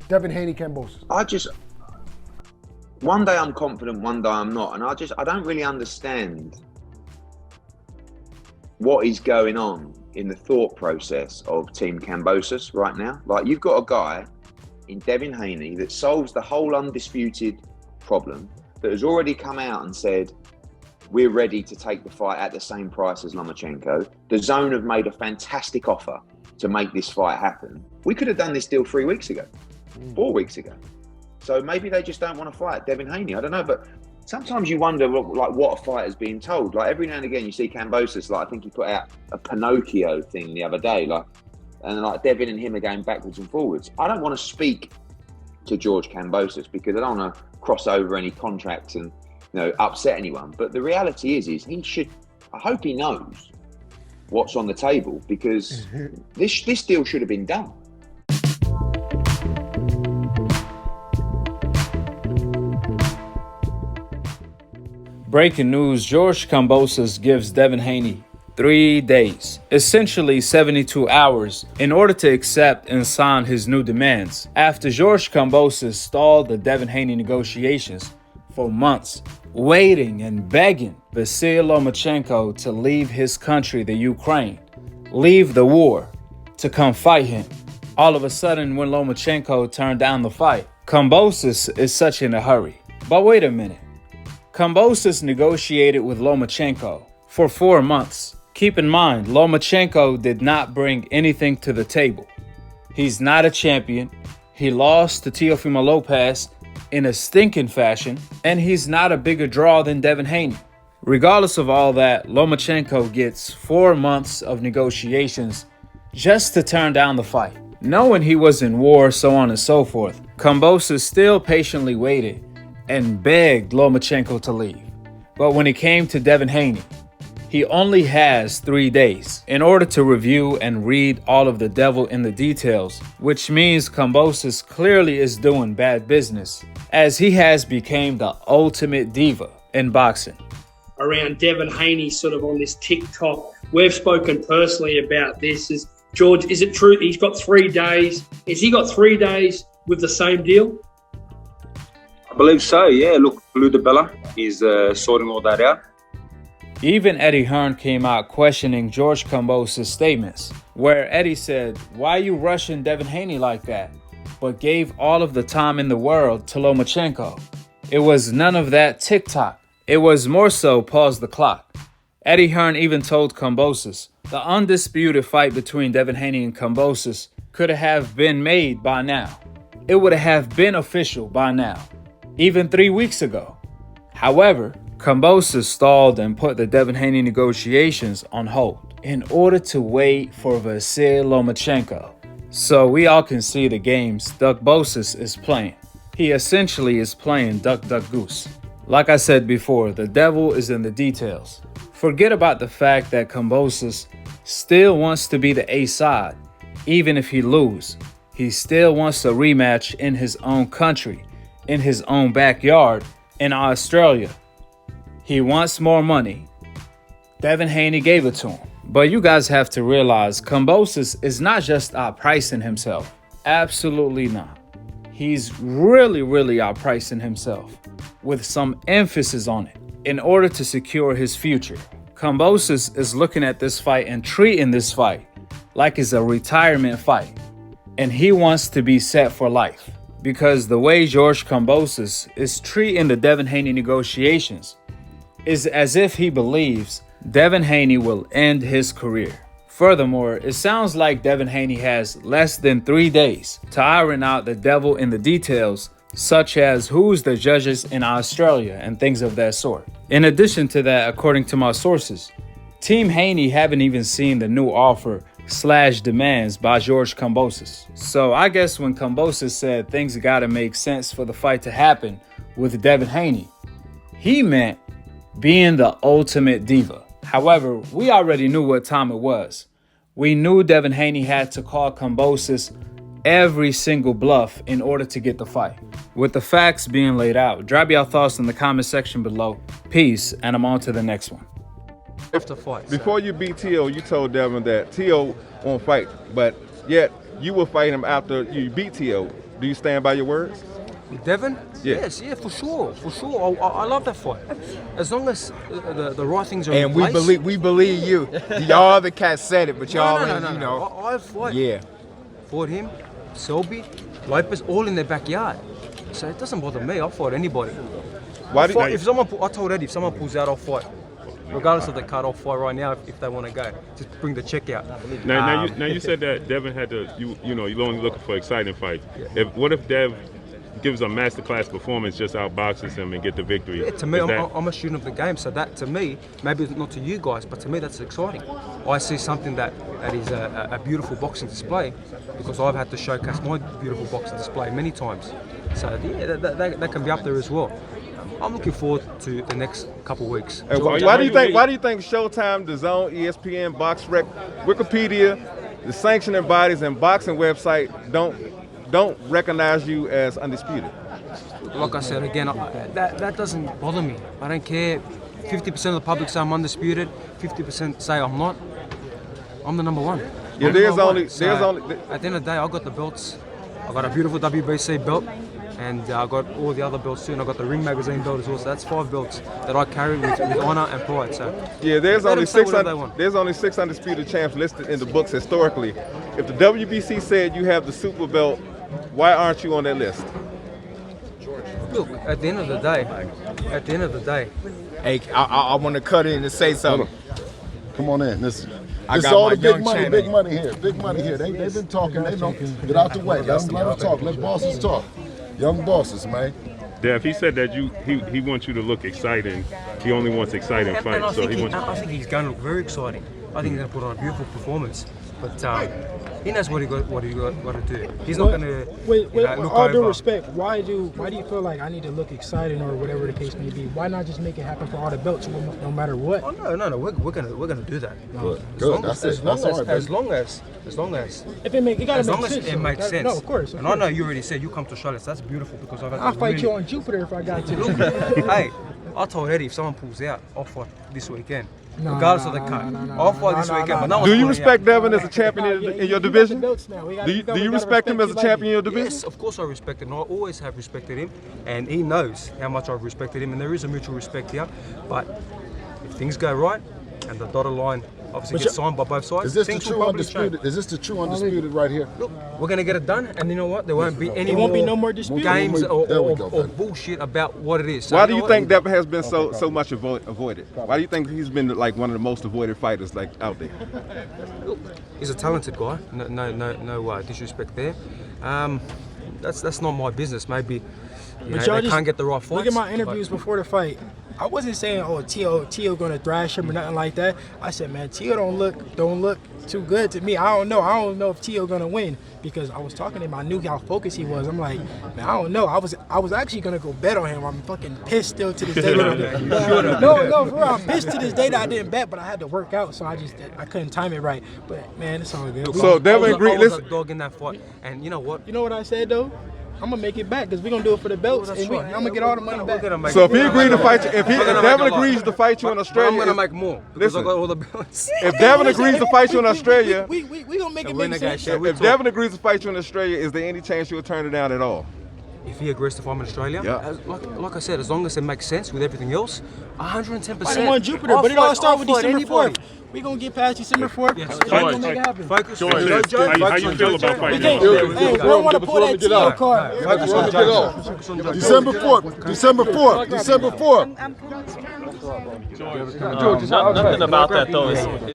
Devin Haney, Kambosos. One day I'm confident, one day I'm not. And I don't really understand what is going on in the thought process of Team Kambosos right now. Like, you've got a guy in Devin Haney that solves the whole Undisputed problem, that has already come out and said, we're ready to take the fight at the same price as Lomachenko. The Zone have made a fantastic offer to make this fight happen. We could have done this deal 3 weeks ago, 4 weeks ago. So maybe they just don't want to fight Devin Haney. I don't know, but sometimes you wonder what a fight is being told. Like, every now and again you see Kambosos, like I think he put out a Pinocchio thing the other day, and Devin and him are going backwards and forwards. I don't want to speak to George Kambosos because I don't want to cross over any contracts and upset anyone. But the reality is he should. I hope he knows what's on the table, because this deal should have been done. Breaking news, George Kambosos gives Devin Haney 3 days, essentially 72 hours, in order to accept and sign his new demands. After George Kambosos stalled the Devin Haney negotiations for months, waiting and begging Vasyl Lomachenko to leave his country, the Ukraine, leave the war, to come fight him. All of a sudden, when Lomachenko turned down the fight, Kambosos is such in a hurry. But wait a minute. Kambosos negotiated with Lomachenko for 4 months. Keep in mind, Lomachenko did not bring anything to the table. He's not a champion. He lost to Teofimo Lopez in a stinking fashion, and he's not a bigger draw than Devin Haney. Regardless of all that, Lomachenko gets 4 months of negotiations just to turn down the fight. Knowing he was in war, so on and so forth, Kambosos still patiently waited and begged Lomachenko to leave. But when it came to Devin Haney, he only has 3 days in order to review and read all of the devil in the details, which means Kambosos clearly is doing bad business, as he has become the ultimate diva in boxing. Around Devin Haney sort of on this TikTok, we've spoken personally about this. George, is it true he's got 3 days? Has he got 3 days with the same deal? I believe so, yeah. Look, Blue DeBella is sorting all that out. Even Eddie Hearn came out questioning George Kambosos' statements, where Eddie said, why are you rushing Devin Haney like that? But gave all of the time in the world to Lomachenko. It was none of that TikTok. It was more so pause the clock. Eddie Hearn even told Kambosos the undisputed fight between Devin Haney and Kambosos could have been made by now. It would have been official by now, even 3 weeks ago. However, Kambosos stalled and put the Devin Haney negotiations on hold in order to wait for Vasyl Lomachenko. So we all can see the games Kambosos is playing. He essentially is playing duck, duck, goose. Like I said before, the devil is in the details. Forget about the fact that Kambosos still wants to be the A side. Even if he loses, he still wants a rematch in his own country, in his own backyard, in Australia. He wants more money. Devin Haney gave it to him. But you guys have to realize Kambosos is not just outpricing himself. Absolutely not. He's really outpricing himself, with some emphasis on it, in order to secure his future. Kambosos is looking at this fight and treating this fight like it's a retirement fight. And he wants to be set for life. Because the way George Kambosos is treating the Devin Haney negotiations is as if he believes Devin Haney will end his career. Furthermore, it sounds like Devin Haney has less than 3 days to iron out the devil in the details, such as who's the judges in Australia and things of that sort. In addition to that, according to my sources, Team Haney haven't even seen the new offer/demands by George Kambosos. So I guess when Kambosos said things gotta make sense for the fight to happen with Devin Haney, he meant being the ultimate diva. However, we already knew what time it was. We knew Devin Haney had to call Kambosos every single bluff in order to get the fight. With the facts being laid out, drop your thoughts in the comment section below. Peace, and I'm on to the next one. Before you beat T.O., you told Devin that T.O. won't fight, but yet you will fight him after you beat T.O. Do you stand by your words? Devin? Yeah. Yes, yeah, for sure. I love that fight. As long as the right things are in And place. we believe you. Y'all the cat said it, but y'all No. you know. I fought. Yeah. Fought him, Selby, Lopez, all in their backyard. So it doesn't bother me. I'll fight anybody. Why do If someone, I told Eddie, if someone pulls out, I'll fight. Regardless of the cut, I'll fight right now if they want to go. Just bring the check out. Now you said that Devin had to, you know, you're only looking for exciting fights. What if Dev gives a masterclass performance, just outboxes him and get the victory? Yeah, to me, I'm a student of the game, so that to me, maybe not to you guys, but to me that's exciting. I see something that is a beautiful boxing display because I've had to showcase my beautiful boxing display many times. So yeah, that can be up there as well. I'm looking forward to the next couple of weeks. Why do you think Showtime, DAZN, ESPN, BoxRec, Wikipedia, the sanctioning bodies and boxing website don't recognize you as undisputed? Like I said again, that doesn't bother me. I don't care. 50% of the public say I'm undisputed. 50% say I'm not. I'm the number one. Yeah, At the end of the day, I got the belts. I got a beautiful WBC belt, and I got all the other belts too. And I got the Ring Magazine belt as well. So that's 5 belts that I carry with honor and pride. So yeah, there's only 6 undisputed champs listed in the books historically. If the WBC said you have the super belt, why aren't you on that list? Look, at the end of the day, Hey, I want to cut in and say something. Come on in. This I is got all my the big young money, champ. big money here, big money here. They've been talking. They don't get out the way. Let them talk. Let bosses talk. Young bosses, man. Dev, he said that he wants you to look exciting. He only wants exciting and fights. I think he's going to look very exciting. I think he's going to put on a beautiful performance. But he knows what he got to do. He's not going to with look all due over. respect, why do you feel like I need to look exciting or whatever the case may be? Why not just make it happen for all the belts no matter what? Oh no, we're gonna do that. Good. As long as If it gotta make sense. it makes sense. No, of course. And I know you already said you come to Australia, so that's beautiful because I've had I'll fight you on Jupiter if I got to. Hey, I told Eddie if someone pulls out, I'll fight this weekend. Regardless of the cut. I'll fight this weekend, but no one's Do you pulling respect out. Devin as a champion in your division? Do you respect him as a champion in your division? Yes, of course I respect him. I always have respected him, and he knows how much I've respected him, and there is a mutual respect here. But if things go right, and the dotted line obviously gets signed by both sides, Is this the things will true probably undisputed? change. Is this the true undisputed right here? Look, we're going to get it done, and you know what? There won't be any There won't be no more dispute. games There we go, or man. bullshit about what it is. So Why you do know you what? think Devin has been so much avoided? Why do you think he's been like one of the most avoided fighters like out there? Look, he's a talented guy. No disrespect there. That's not my business. Maybe you know, they can't get the right fights. Look at my interviews before the fight. I wasn't saying, oh, Tio gonna thrash him or nothing like that. I said, man, Tio don't look too good to me. I don't know if Tio gonna win because I was talking to him. I knew how focused he was. I'm like, man, I don't know. I was actually gonna go bet on him. I'm fucking pissed still to this day. No, for real, I'm pissed to this day that I didn't bet, but I had to work out, so I couldn't time it right. But man, it's all good. So Devin agreed. I was a Listen, dog in that fight, and you know what? You know what I said though? I'm gonna make it back because we're gonna do it for the belts, and I'm gonna get all the money back. so if he agreed to fight you, if Devin agrees to fight you in Australia, I'm gonna make more because I got all the belts. If Devin agrees to fight you in Australia, we gonna make it make sense. if Devin agrees to fight you in Australia, is there any chance you'll turn it down at all? If he agrees to fight in Australia, Yeah. like I said, as long as it makes sense with everything else, 110%. Fight him on Jupiter, but it all starts with December 4th. We gonna get past December 4th. Yes. We're gonna make it happen. Focus on How you feel about We fighting? can't. Hey, we don't want to pull that Tio card. Focus on Get off. December 4th. December 4th. December 4th. Nothing about that though is